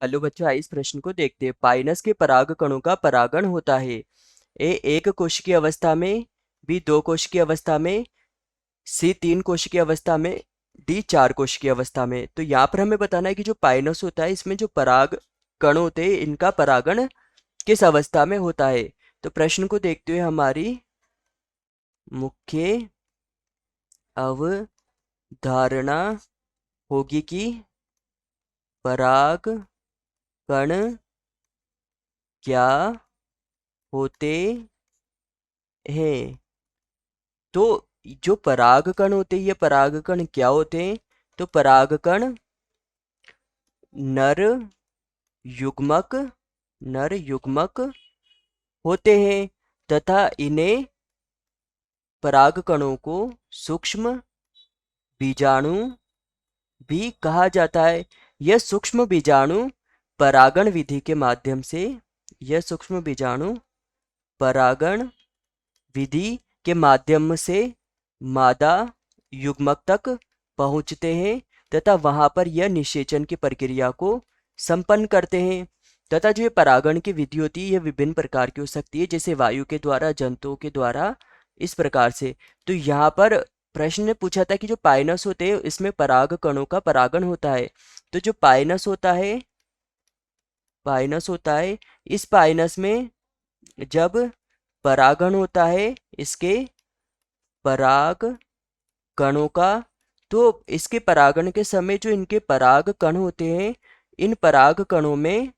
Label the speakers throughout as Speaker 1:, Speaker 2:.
Speaker 1: Hello बच्चों, आइए इस प्रश्न को देखते हैं। पाइनस के पराग कणों का परागण होता है ए एक कोशिकीय अवस्था में, बी दो कोशिकीय अवस्था में, सी तीन कोशिकीय अवस्था में, डी चार कोशिकीय अवस्था में। तो यहाँ पर हमें बताना है कि जो पाइनस होता है इसमें जो पराग कण होते हैं इनका परागण किस अवस्था में होता है। तो प्रश्न को देखते हुए हमारी मुख्य अवधारणा होगी कि पराग कण क्या होते हैं। तो जो परागकण होते हैं ये परागकण क्या होते हैं। तो परागकण नर युग्मक नर युग्मक होते हैं तथा इन्हें परागकणों को सूक्ष्म बीजाणु भी कहा जाता है। यह सूक्ष्म बीजाणु परागण विधि के माध्यम से यह सूक्ष्म बीजाणु परागण विधि के माध्यम से मादा युग्मक तक पहुंचते हैं तथा वहां पर यह निषेचन की प्रक्रिया को संपन्न करते हैं। तथा जो ये परागण की विधि होती है यह विभिन्न प्रकार की हो सकती है, जैसे वायु के द्वारा, जंतुओं के द्वारा, इस प्रकार से। तो यहाँ पर प्रश्न ने पूछा था कि जो पाइनस होते हैं इसमें पराग कणों का परागण होता है। तो जो पाइनस होता है इस पाइनस में जब परागण होता है इसके पराग कणों का, तो इसके परागण के समय जो इनके पराग कण होते हैं इन पराग कणों में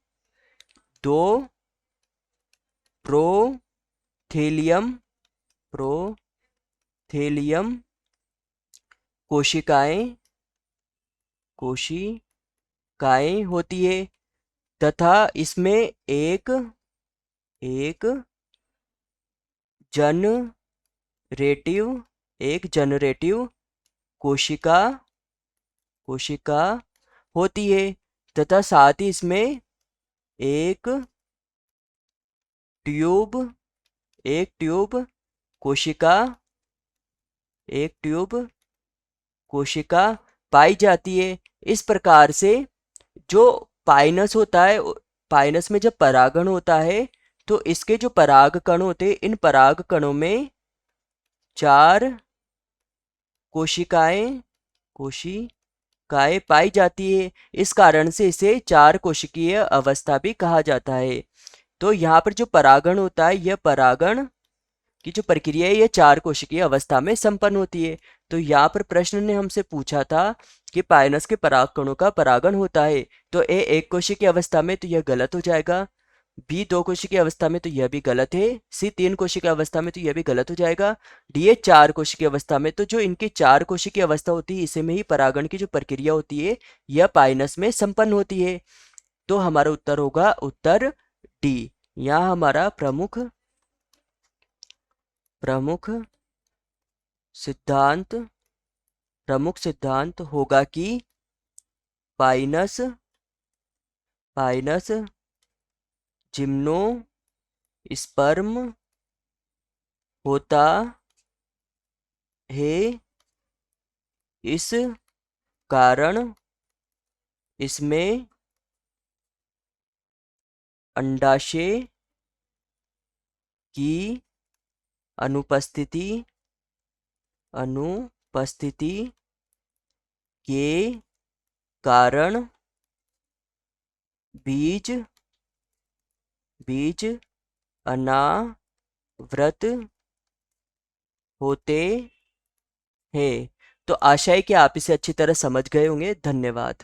Speaker 1: दो प्रोथेलियम प्रोथेलियम कोशिकाएं होती है तथा इसमें एक एक जनरेटिव कोशिका कोशिका होती है तथा साथ ही इसमें एक ट्यूब कोशिका एक ट्यूब कोशिका पाई जाती है। इस प्रकार से जो पाइनस होता है, पाइनस में जब परागण होता है तो इसके जो पराग कण होते हैं इन पराग कणों में चार कोशिकाएं पाई जाती है। इस कारण से इसे चार कोशिकीय अवस्था भी कहा जाता है। तो यहाँ पर जो परागण होता है यह परागण की जो प्रक्रिया है यह चार कोशिकीय अवस्था में संपन्न होती है। तो यहाँ पर प्रश्न ने हमसे पूछा था कि पाइनस के पराग कणों का परागण होता है। तो ए एक कोशिकीय अवस्था में तो यह गलत हो जाएगा, बी दो कोशिकीय अवस्था में तो यह भी गलत है, सी तीन कोशिकीय अवस्था में तो यह भी गलत हो जाएगा, डी ए चार कोशिकीय अवस्था में। तो जो इनकी चार कोशिकीय अवस्था होती है इसे में ही परागण की जो प्रक्रिया होती है यह पाइनस में संपन्न होती है। तो हमारा उत्तर होगा उत्तर डी। यहाँ हमारा प्रमुख सिद्धांत प्रमुख सिद्धांत होगा कि पाइनस जिम्नोस्पर्म होता है। इस कारण इसमें अंडाशय की अनुपस्थिति के कारण बीज अनावृत होते हैं। तो आशा है कि आप इसे अच्छी तरह समझ गए होंगे। धन्यवाद।